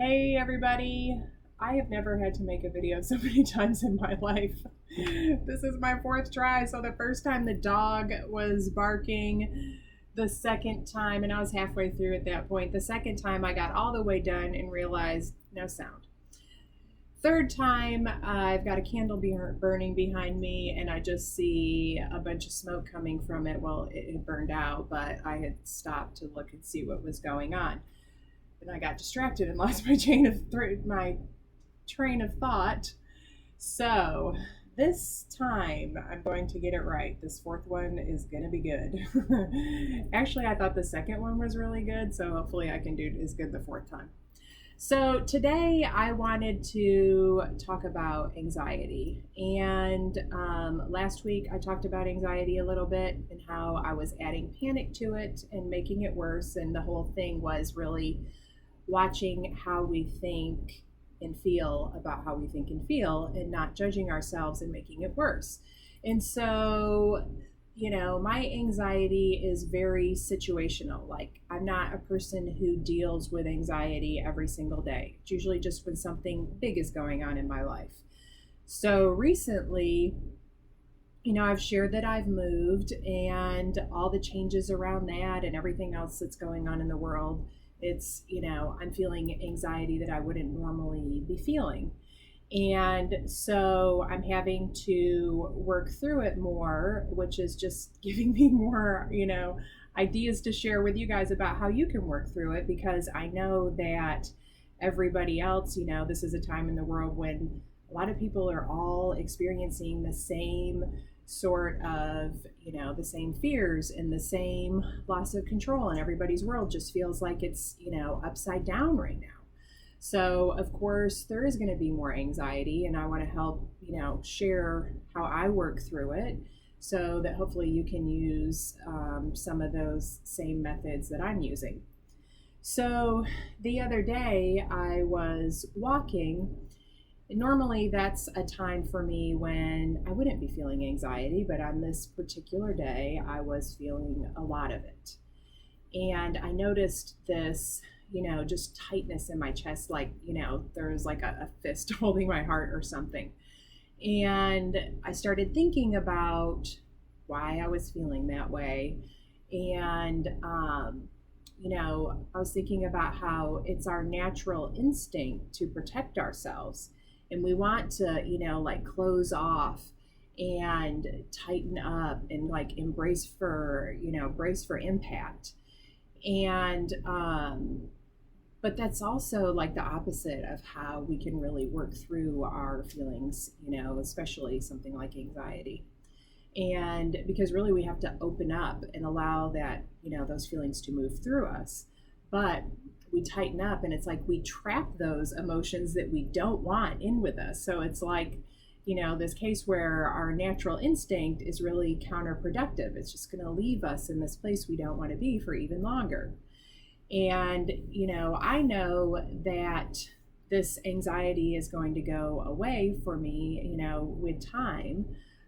Hey everybody! I have never had to make a video so many times in my life. This is my fourth try. So the first time the dog was barking, the second time, and I was halfway through at that point, the second time I got all the way done and realized no sound. Third time, I've got a candle burning behind me and I just see a bunch of smoke coming from it. Well, it had burned out, but I had stopped to look and see what was going on. And I got distracted and lost my train of thought. So this time I'm going to get it right. This fourth one is going to be good. Actually, I thought the second one was really good, so hopefully I can do as good the fourth time. So today I wanted to talk about anxiety. And last week I talked about anxiety a little bit and how I was adding panic to it and making it worse. And the whole thing was really watching how we think and feel about how we think and feel and not judging ourselves and making it worse. And so, my anxiety is very situational. Like, I'm not a person who deals with anxiety every single day. It's usually just when something big is going on in my life. So recently, I've shared that I've moved and all the changes around that and everything else that's going on in the world. It's, I'm feeling anxiety that I wouldn't normally be feeling. And so I'm having to work through it more, which is just giving me more, ideas to share with you guys about how you can work through it, because I know that everybody else, this is a time in the world when a lot of people are all experiencing the same sort of, the same fears and the same loss of control, and everybody's world just feels like it's, upside down right now. So of course there is going to be more anxiety, and I want to help, share how I work through it so that hopefully you can use some of those same methods that I'm using. So the other day I was walking. Normally that's a time for me when I wouldn't be feeling anxiety, but on this particular day, I was feeling a lot of it. And I noticed this, just tightness in my chest, like, there was like a fist holding my heart or something. And I started thinking about why I was feeling that way. And, I was thinking about how it's our natural instinct to protect ourselves. And we want to, like close off and tighten up and like brace for impact. And, but that's also like the opposite of how we can really work through our feelings, especially something like anxiety. And because really we have to open up and allow that, those feelings to move through us. But we tighten up and it's like we trap those emotions that we don't want in with us. So it's like, this case where our natural instinct is really counterproductive. It's just going to leave us in this place we don't want to be for even longer. And, I know that this anxiety is going to go away for me, with time.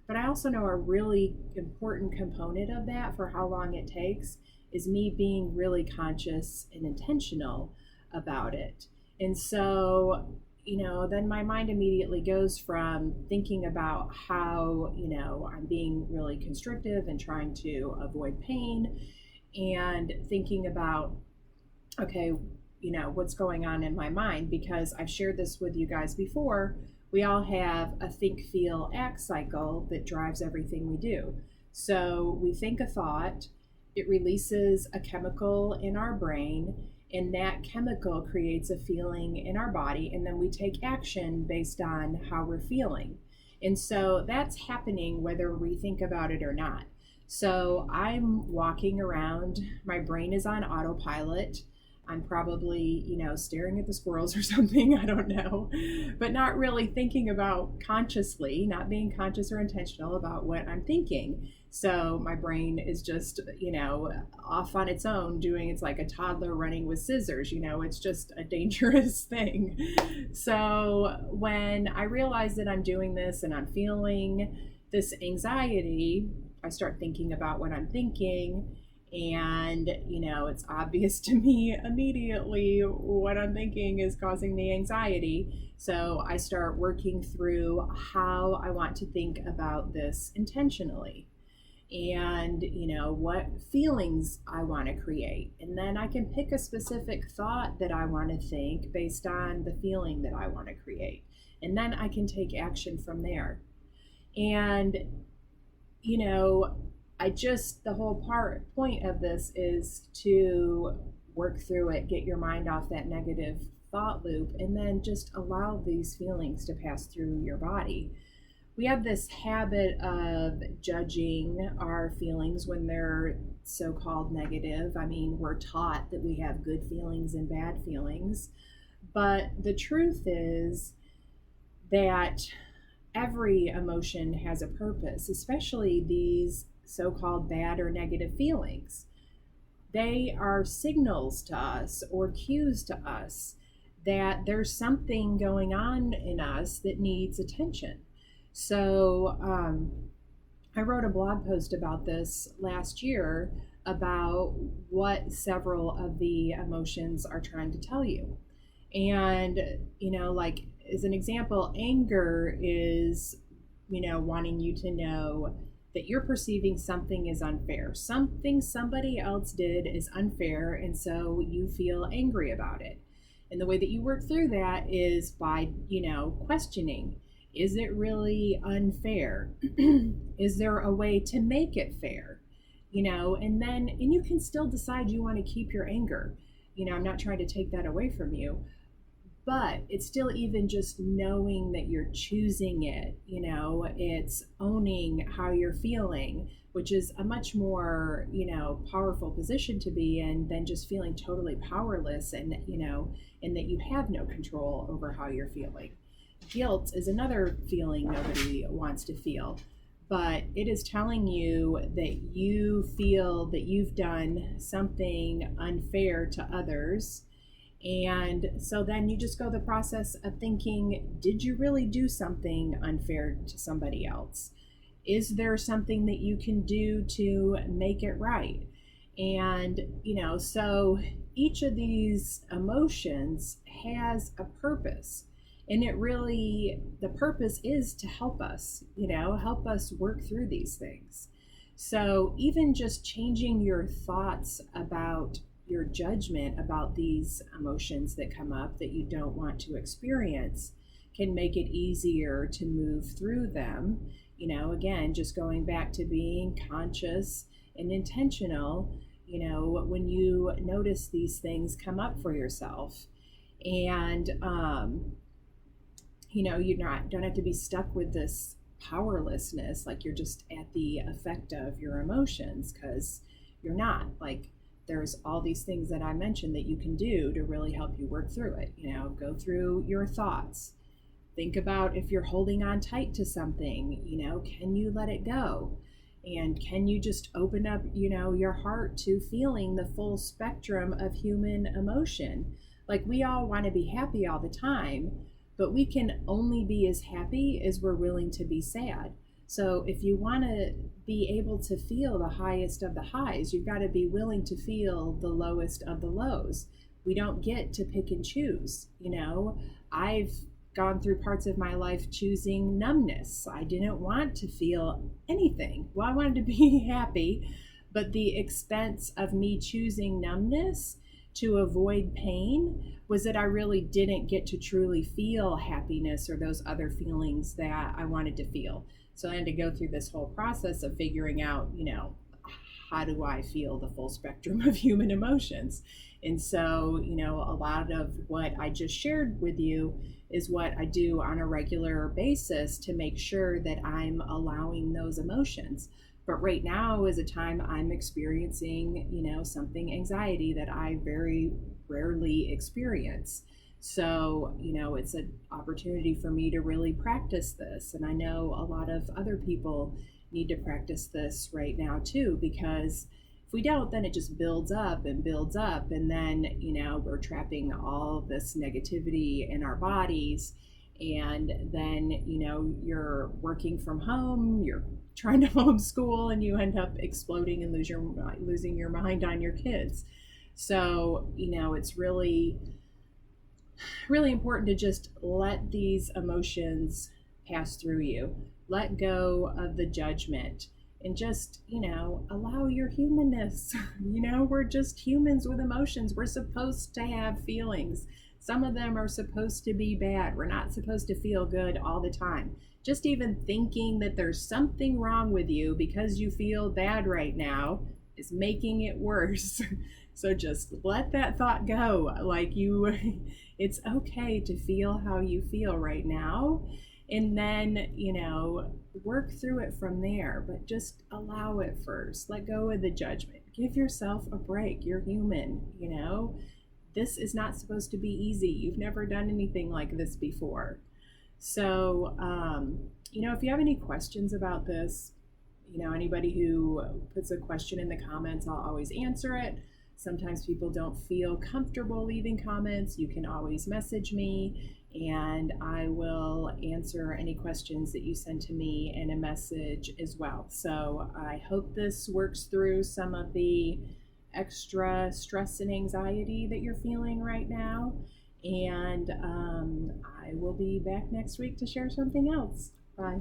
But I also know a really important component of that for how long it takes is me being really conscious and intentional about it. And so, then my mind immediately goes from thinking about how, I'm being really constrictive and trying to avoid pain, and thinking about, okay, what's going on in my mind, because I've shared this with you guys before. We all have a think, feel, act cycle that drives everything we do. So we think a thought, it releases a chemical in our brain, and that chemical creates a feeling in our body, and then we take action based on how we're feeling. And so that's happening whether we think about it or not. So I'm walking around, my brain is on autopilot. I'm probably, staring at the squirrels or something, I don't know, but not really thinking about consciously, not being conscious or intentional about what I'm thinking. So my brain is just, off on its own it's like a toddler running with scissors, it's just a dangerous thing. So when I realize that I'm doing this and I'm feeling this anxiety, I start thinking about what I'm thinking. And, it's obvious to me immediately what I'm thinking is causing the anxiety. So I start working through how I want to think about this intentionally, and what feelings I want to create, and then I can pick a specific thought that I want to think based on the feeling that I want to create, and then I can take action from there. And you know the whole point of this is to work through it, get your mind off that negative thought loop, and then just allow these feelings to pass through your body. We have this habit of judging our feelings when they're so called negative. I mean, we're taught that we have good feelings and bad feelings. But the truth is that every emotion has a purpose, especially these so called bad or negative feelings. They are signals to us or cues to us that there's something going on in us that needs attention. So I wrote a blog post about this last year about what several of the emotions are trying to tell you. And, like as an example, anger is, wanting you to know that you're perceiving something is unfair. Something somebody else did is unfair, and so you feel angry about it. And the way that you work through that is by, questioning. Is it really unfair? Is there a way to make it fair? And you can still decide you want to keep your anger. I'm not trying to take that away from you, but it's still even just knowing that you're choosing it. It's owning how you're feeling, which is a much more, powerful position to be in than just feeling totally powerless and that you have no control over how you're feeling. Guilt is another feeling nobody wants to feel, but it is telling you that you feel that you've done something unfair to others. And so then you just go the process of thinking, did you really do something unfair to somebody else? Is there something that you can do to make it right? And, so each of these emotions has a purpose. And the purpose is to help us, help us work through these things. So even just changing your thoughts about your judgment about these emotions that come up that you don't want to experience can make it easier to move through them. Again, just going back to being conscious and intentional, when you notice these things come up for yourself. And, you don't have to be stuck with this powerlessness, like you're just at the effect of your emotions, because you're not. Like, there's all these things that I mentioned that you can do to really help you work through it. Go through your thoughts. Think about if you're holding on tight to something, can you let it go? And can you just open up, your heart to feeling the full spectrum of human emotion? Like, we all want to be happy all the time, but we can only be as happy as we're willing to be sad. So if you want to be able to feel the highest of the highs, you've got to be willing to feel the lowest of the lows. We don't get to pick and choose. I've gone through parts of my life choosing numbness. I didn't want to feel anything. Well, I wanted to be happy, but the expense of me choosing numbness to avoid pain was that I really didn't get to truly feel happiness or those other feelings that I wanted to feel. So I had to go through this whole process of figuring out, how do I feel the full spectrum of human emotions? And so, a lot of what I just shared with you is what I do on a regular basis to make sure that I'm allowing those emotions. But right now is a time I'm experiencing, something anxiety that I very rarely experience. So, it's an opportunity for me to really practice this. And I know a lot of other people need to practice this right now too, because if we don't, then it just builds up and builds up. And then, we're trapping all this negativity in our bodies. And then, you're working from home, you're trying to homeschool and you end up exploding and losing your mind on your kids. So, it's really important to just let these emotions pass through you. Let go of the judgment and just, allow your humanness. We're just humans with emotions. We're supposed to have feelings. Some of them are supposed to be bad. We're not supposed to feel good all the time. Just even thinking that there's something wrong with you because you feel bad right now is making it worse. So just let that thought go. It's okay to feel how you feel right now. And then, work through it from there, but just allow it first. Let go of the judgment. Give yourself a break. You're human. This is not supposed to be easy. You've never done anything like this before. So, if you have any questions about this, anybody who puts a question in the comments, I'll always answer it. Sometimes people don't feel comfortable leaving comments. You can always message me and I will answer any questions that you send to me in a message as well. So I hope this works through some of the extra stress and anxiety that you're feeling right now. And I will be back next week to share something else. Bye.